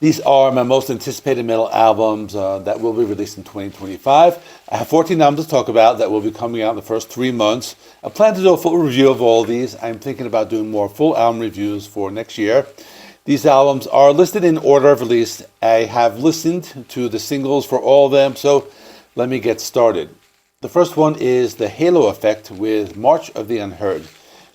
These are my most anticipated metal albums that will be released in 2025. I have 14 albums to talk about that will be coming out in the first 3 months. I plan to do a full review of all of these. I'm thinking about doing more full album reviews for next year. These albums are listed in order of release. I have listened to the singles for all of them, so let me get started. The first one is The Halo Effect with March of the Unheard.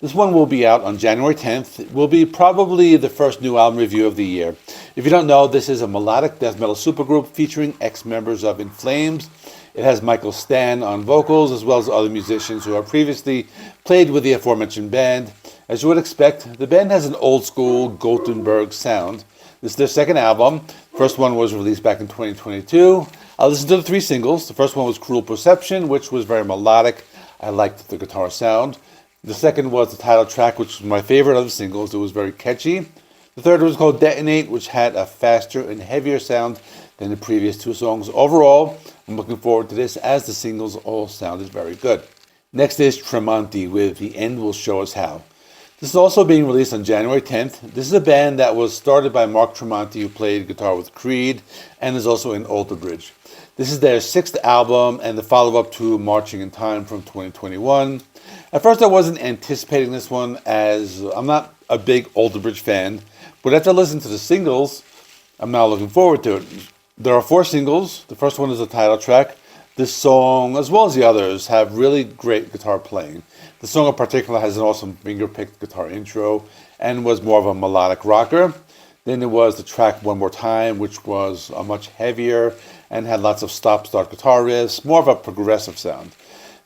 This one will be out on January 10th. It will be probably the first new album review of the year. If you don't know, this is a melodic death metal supergroup featuring ex-members of In Flames. It has Michael Stan on vocals, as well as other musicians who have previously played with the aforementioned band. As you would expect, the band has an old-school Gothenburg sound. This is their second album. The first one was released back in 2022. I listened to the 3 singles. The first one was Cruel Perception, which was very melodic. I liked the guitar sound. The second was the title track, which was my favorite of the singles. It was very catchy. The third was called Detonate, which had a faster and heavier sound than the previous 2 songs. Overall, I'm looking forward to this as the singles all sounded very good. Next is Tremonti with The End Will Show Us How. This is also being released on January 10th. This is a band that was started by Mark Tremonti, who played guitar with Creed and is also in Alter Bridge. This is their 6th album and the follow-up to Marching in Time from 2021. At first I wasn't anticipating this one as I'm not a big Alter Bridge fan, but after listening to the singles, I'm now looking forward to it. There are 4 singles. The first one is the title track. This song, as well as the others, have really great guitar playing. The song in particular has an awesome finger-picked guitar intro and was more of a melodic rocker. Then there was the track One More Time, which was a much heavier and had lots of stop-start guitar riffs, more of a progressive sound.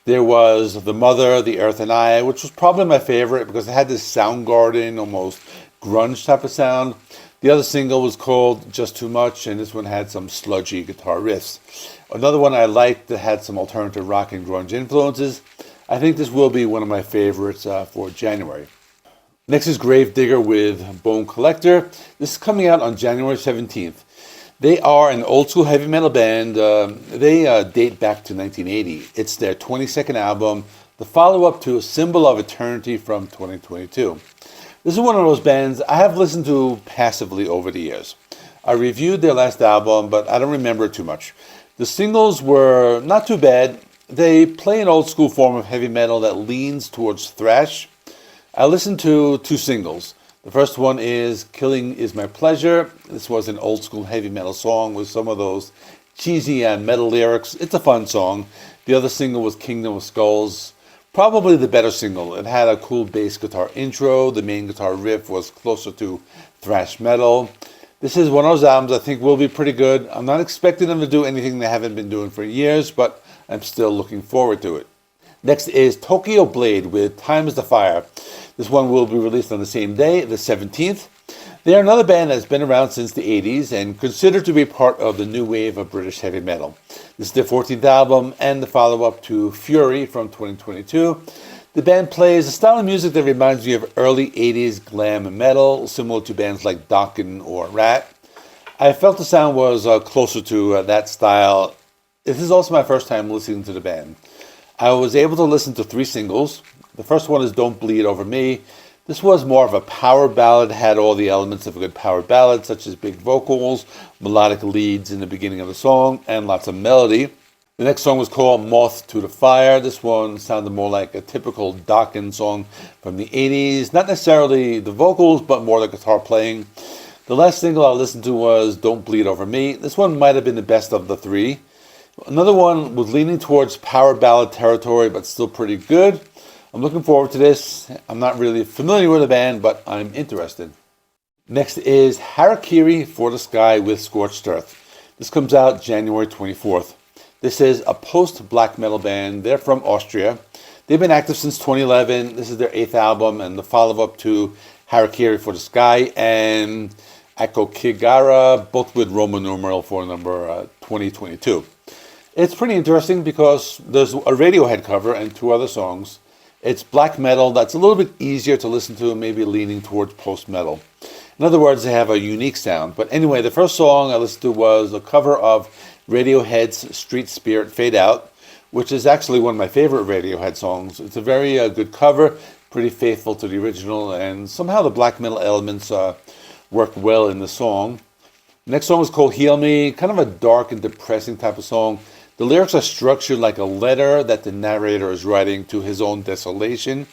There was The Mother, The Earth and I, which was probably my favorite because it had this Soundgarden, almost grunge type of sound. The other single was called Just Too Much, and this one had some sludgy guitar riffs. Another one I liked that had some alternative rock and grunge influences. I think this will be one of my favorites for January. Next is Gravedigger with Bone Collector. This is coming out on January 17th. They are an old school heavy metal band. They date back to 1980. It's their 22nd album, the follow-up to Symbol of Eternity from 2022. This is one of those bands I have listened to passively over the years. I reviewed their last album, but I don't remember it too much. The singles were not too bad. They play an old school form of heavy metal that leans towards thrash. I listened to 2 singles. The first one is Killing Is My Pleasure. This was an old school heavy metal song with some of those cheesy metal lyrics. It's a fun song. The other single was Kingdom of Skulls. Probably the better single. It had a cool bass guitar intro. The main guitar riff was closer to thrash metal. This is one of those albums I think will be pretty good. I'm not expecting them to do anything they haven't been doing for years, but I'm still looking forward to it. Next is Tokyo Blade with Time is the Fire. This one will be released on the same day, the 17th. They are another band that's been around since the 80s and considered to be part of the new wave of British heavy metal. This is their 14th album and the follow-up to Fury from 2022. The band plays a style of music that reminds me of early 80s glam metal, similar to bands like Dokken or Rat. I felt the sound was closer to that style. This is also my first time listening to the band. I was able to listen to 3 singles. The first one is Don't Bleed Over Me. This was more of a power ballad, had all the elements of a good power ballad, such as big vocals, melodic leads in the beginning of the song, and lots of melody. The next song was called Moth to the Fire. This one sounded more like a typical Dokken song from the 80s. Not necessarily the vocals, but more the guitar playing. The last single I listened to was Don't Bleed Over Me. This one might have been the best of the 3. Another one was leaning towards power ballad territory, but still pretty good. I'm looking forward to this. I'm not really familiar with the band, but I'm interested. Next is Harakiri for the Sky with Scorched Earth. This comes out January 24th. This is a post-black metal band. They're from Austria. They've been active since 2011. This is their 8th album and the follow-up to Harakiri for the Sky and Akokigara, both with Roman numeral for number 2022. It's pretty interesting because there's a Radiohead cover and 2 other songs. It's black metal that's a little bit easier to listen to, maybe leaning towards post-metal. In other words, they have a unique sound. But anyway, the first song I listened to was a cover of Radiohead's Street Spirit Fade Out, which is actually one of my favorite Radiohead songs. It's a very good cover, pretty faithful to the original, and somehow the black metal elements work well in the song. Next song was called Heal Me, kind of a dark and depressing type of song. The lyrics are structured like a letter that the narrator is writing to his own desolation.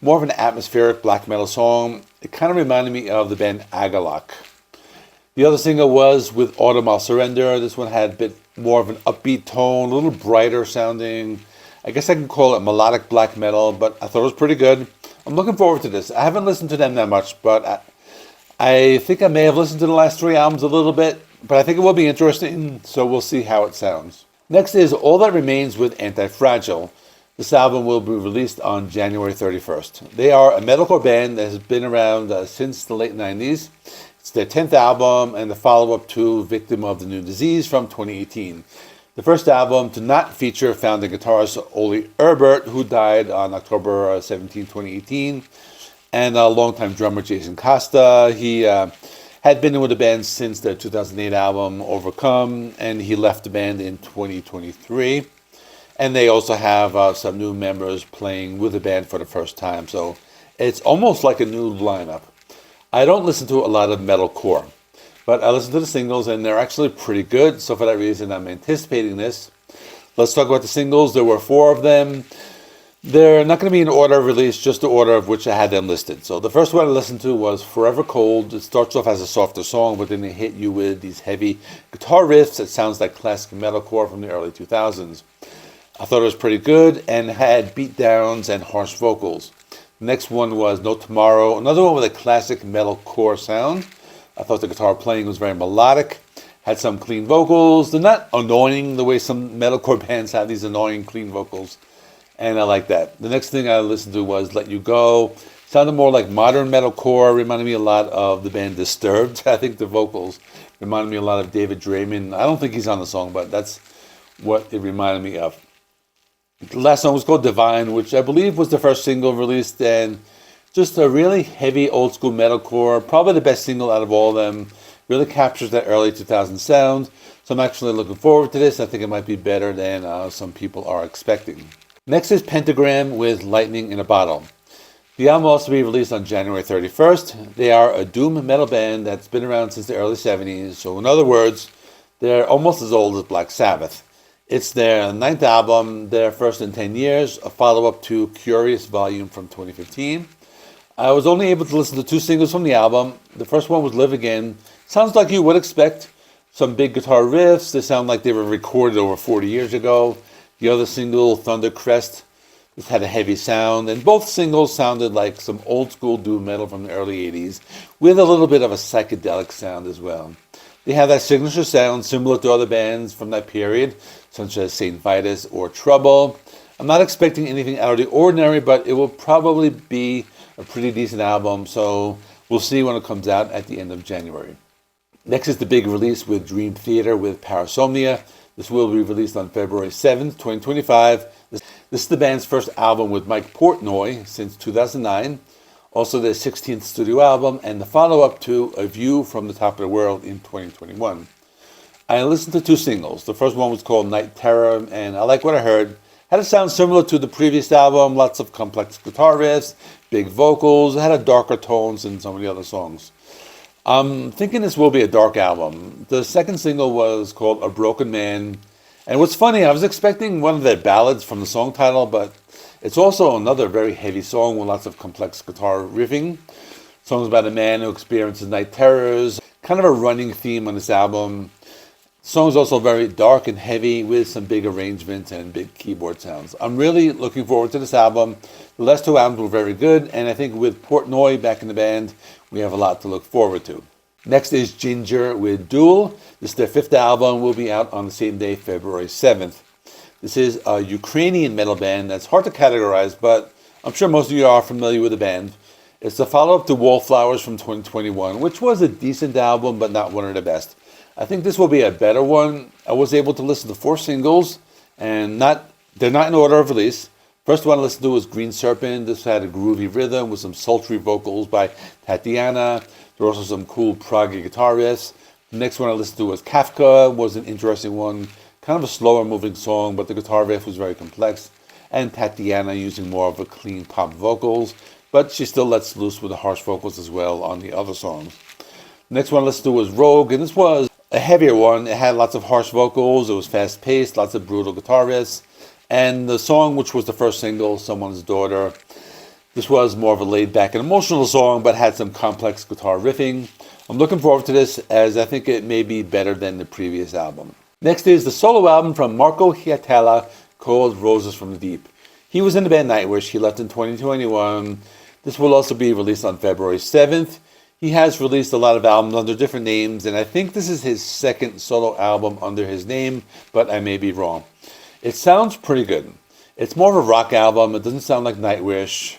More of an atmospheric black metal song. It kind of reminded me of the band Agalok. The other single was With Autumn I'll Surrender. This one had a bit more of an upbeat tone, a little brighter sounding. I guess I can call it melodic black metal, but I thought it was pretty good. I'm looking forward to this. I haven't listened to them that much, but I think I may have listened to the last 3 albums a little bit, but I think it will be interesting, so we'll see how it sounds. Next is All That Remains with Antifragile. This album will be released on January 31st. They are a metalcore band that has been around since the late 90s. It's their 10th album and the follow-up to Victim of the New Disease from 2018. The first album to not feature founding guitarist Ole Erbert, who died on October 17, 2018. And longtime drummer Jason Costa. He had been with the band since their 2008 album Overcome, and he left the band in 2023. And they also have some new members playing with the band for the first time, so it's almost like a new lineup. I don't listen to a lot of metalcore, but I listen to the singles, and they're actually pretty good, so for that reason I'm anticipating this. Let's talk about the singles. There were 4 of them. They're not going to be in order of release, just the order of which I had them listed. So the first one I listened to was Forever Cold. It starts off as a softer song, but then they hit you with these heavy guitar riffs. It sounds like classic metalcore from the early 2000s. I thought it was pretty good and had beat downs and harsh vocals. The next one was No Tomorrow, another one with a classic metalcore sound. I thought the guitar playing was very melodic, had some clean vocals. They're not annoying the way some metalcore bands have these annoying clean vocals. And I like that. The next thing I listened to was Let You Go. Sounded more like modern metalcore. Reminded me a lot of the band Disturbed. I think the vocals reminded me a lot of David Draymond. I don't think he's on the song, but that's what it reminded me of. The last song was called Divine, which I believe was the first single released, and just a really heavy old school metalcore. Probably the best single out of all of them. Really captures that early 2000 sound. So I'm actually looking forward to this. I think it might be better than some people are expecting. Next is Pentagram with Lightning in a Bottle. The album will also be released on January 31st. They are a doom metal band that's been around since the early 70s. So in other words, they're almost as old as Black Sabbath. It's their 9th album, their first in 10 years, a follow-up to Curious Volume from 2015. I was only able to listen to 2 singles from the album. The first one was Live Again. Sounds like you would expect. Some big guitar riffs. They sound like they were recorded over 40 years ago. The other single, Thunder Crest, just had a heavy sound, and both singles sounded like some old school doom metal from the early 80s, with a little bit of a psychedelic sound as well. They have that signature sound similar to other bands from that period, such as Saint Vitus or Trouble. I'm not expecting anything out of the ordinary, but it will probably be a pretty decent album, so we'll see when it comes out at the end of January. Next is the big release with Dream Theater with Parasomnia. This will be released on February 7th, 2025. This is the band's first album with Mike Portnoy since 2009. Also their 16th studio album and the follow-up to A View from the Top of the World in 2021. I listened to 2 singles. The first one was called Night Terror, and I like what I heard. Had a sound similar to the previous album, lots of complex guitar riffs, big vocals. It had a darker tones than some of the other songs. I'm thinking this will be a dark album. The second single was called A Broken Man. And what's funny, I was expecting one of their ballads from the song title, but it's also another very heavy song with lots of complex guitar riffing. Songs about a man who experiences night terrors. Kind of a running theme on this album. The song is also very dark and heavy with some big arrangements and big keyboard sounds. I'm really looking forward to this album. The last 2 albums were very good, and I think with Portnoy back in the band, we have a lot to look forward to. Next is Jinjer with Duel. This is their 5th album, will be out on the same day, February 7th. This is a Ukrainian metal band that's hard to categorize, but I'm sure most of you are familiar with the band. It's the follow-up to Wallflowers from 2021, which was a decent album, but not one of the best. I think this will be a better one. I was able to listen to 4 singles, and they're not in order of release. First one I listened to was Green Serpent. This had a groovy rhythm with some sultry vocals by Tatiana. There were also some cool proggy guitar riffs. The next one I listened to was Kafka. Was an interesting one. Kind of a slower moving song, but the guitar riff was very complex. And Tatiana using more of a clean pop vocals, but she still lets loose with the harsh vocals as well on the other songs. The next one I listened to was Rogue, and this was a heavier one. It had lots of harsh vocals, it was fast-paced, lots of brutal guitar riffs, and the song, which was the first single, Someone's Daughter, this was more of a laid-back and emotional song, but had some complex guitar riffing. I'm looking forward to this, as I think it may be better than the previous album. Next is the solo album from Marco Hietala, called Roses from the Deep. He was in the band Nightwish. He left in 2021. This will also be released on February 7th. He has released a lot of albums under different names, and I think this is his second solo album under his name, but I may be wrong. It sounds pretty good. It's more of a rock album. It doesn't sound like Nightwish.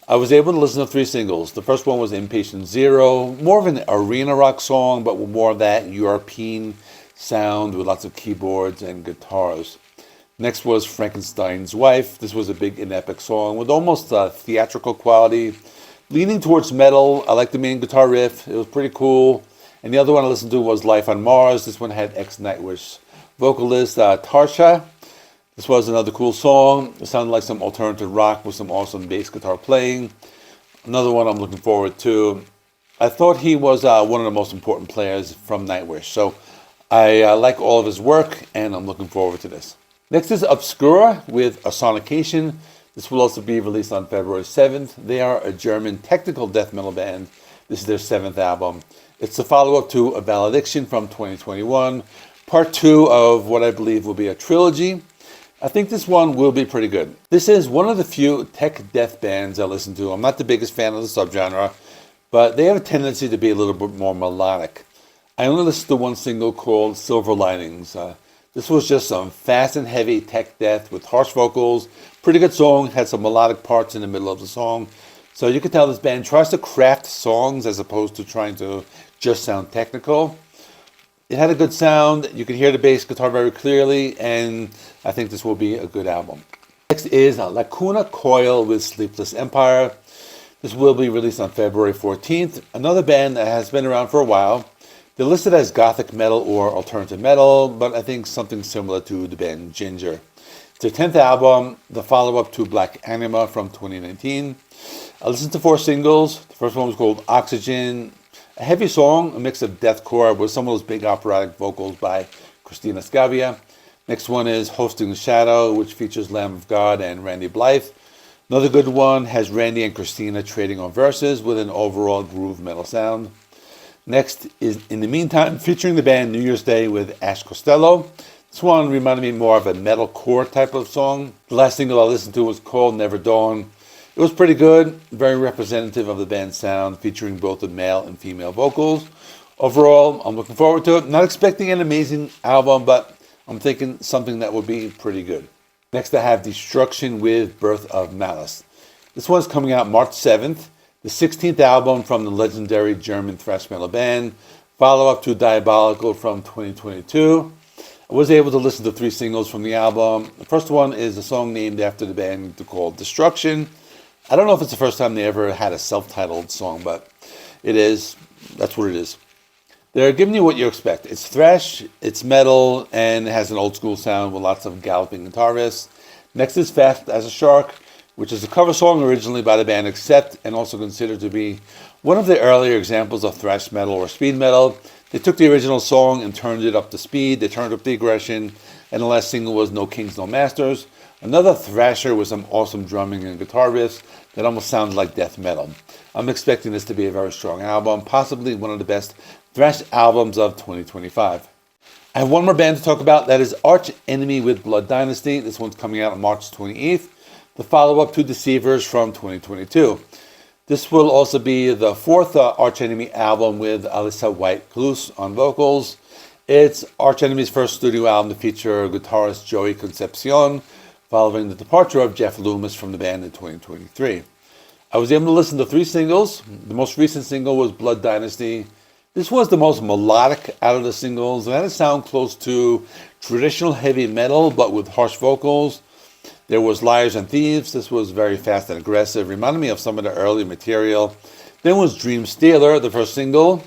I was able to listen to 3 singles. The first one was Impatient Zero, more of an arena rock song, but with more of that European sound with lots of keyboards and guitars. Next was Frankenstein's Wife. This was a big and epic song with almost theatrical quality, leaning towards metal. I like the main guitar riff. It was pretty cool. And the other one I listened to was Life on Mars. This one had ex-Nightwish vocalist Tarsha. This was another cool song. It sounded like some alternative rock with some awesome bass guitar playing. Another one I'm looking forward to. I thought he was one of the most important players from Nightwish. So I like all of his work, and I'm looking forward to this. Next is Obscura with a Sonication. This will also be released on February 7th. They are a German technical death metal band. This is their 7th album. It's the follow-up to A Valediction from 2021, part 2 of what I believe will be a trilogy. I think this one will be pretty good. This is one of the few tech death bands I listen to. I'm not the biggest fan of the subgenre, but they have a tendency to be a little bit more melodic. I only listened to one single called Silver Linings. This was just some fast and heavy tech death with harsh vocals. Pretty good song, had some melodic parts in the middle of the song. So you can tell this band tries to craft songs as opposed to trying to just sound technical. It had a good sound. You can hear the bass guitar very clearly, and I think this will be a good album. Next is Lacuna Coil with Sleepless Empire. This will be released on February 14th. Another band that has been around for a while. They're listed as gothic metal or alternative metal, but I think something similar to the band Jinjer. It's their 10th album, the follow-up to Black Anima from 2019. I listened to 4 singles. The first one was called Oxygen. A heavy song, a mix of deathcore with some of those big operatic vocals by Christina Scavia. Next one is Hosting the Shadow, which features Lamb of God and Randy Blythe. Another good one has Randy and Christina trading on verses with an overall groove metal sound. Next is In the Meantime, featuring the band New Year's Day with Ash Costello. This one reminded me more of a metalcore type of song. The last single I listened to was called Never Dawn. It was pretty good, very representative of the band's sound, featuring both the male and female vocals. Overall, I'm looking forward to it. Not expecting an amazing album, but I'm thinking something that will be pretty good. Next, I have Destruction with Birth of Malice. This one's coming out March 7th, the 16th album from the legendary German thrash metal band, follow-up to Diabolical from 2022. I was able to listen to 3 singles from the album. The first one is a song named after the band called Destruction. I don't know if it's the first time they ever had a self-titled song, but it is. That's what it is. They're giving you what you expect. It's thrash, it's metal, and it has an old school sound with lots of galloping guitar riffs. Next is Fast as a Shark, which is a cover song originally by the band Accept, and also considered to be one of the earlier examples of thrash metal or speed metal. They took the original song and turned it up to speed. They turned up the aggression, and the last single was No Kings, No Masters. Another thrasher with some awesome drumming and guitar riffs that almost sounded like death metal. I'm expecting this to be a very strong album, possibly one of the best thrash albums of 2025. I have one more band to talk about. That is Arch Enemy with Blood Dynasty. This one's coming out on March 28th, the follow-up to Deceivers from 2022. This will also be the 4th Arch Enemy album with Alyssa White-Cluse on vocals. It's Arch Enemy's first studio album to feature guitarist Joey Concepcion, following the departure of Jeff Loomis from the band in 2023. I was able to listen to 3 singles. The most recent single was Blood Dynasty. This was the most melodic out of the singles. It had a sound close to traditional heavy metal, but with harsh vocals. There was Liars and Thieves. This was very fast and aggressive. Reminded me of some of the early material. Then was Dream Stealer, the first single.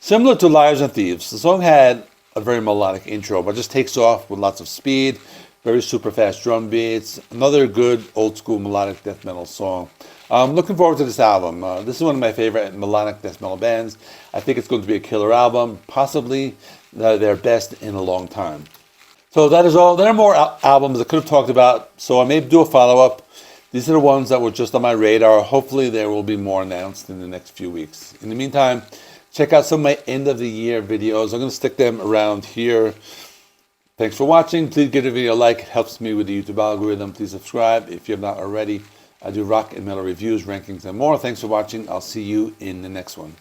Similar to Liars and Thieves, the song had a very melodic intro, but just takes off with lots of speed. Very super fast drum beats. Another good old school melodic death metal song. I'm looking forward to this album. This is one of my favorite melodic death metal bands. I think it's going to be a killer album, possibly their best in a long time. So that is all. There are more albums I could have talked about, so I may do a follow-up. These are the ones that were just on my radar. Hopefully there will be more announced in the next few weeks. In the meantime, check out some of my end-of-the-year videos. I'm going to stick them around here. Thanks for watching. Please give the video a like. It helps me with the YouTube algorithm. Please subscribe if you have not already. I do rock and metal reviews, rankings, and more. Thanks for watching. I'll see you in the next one.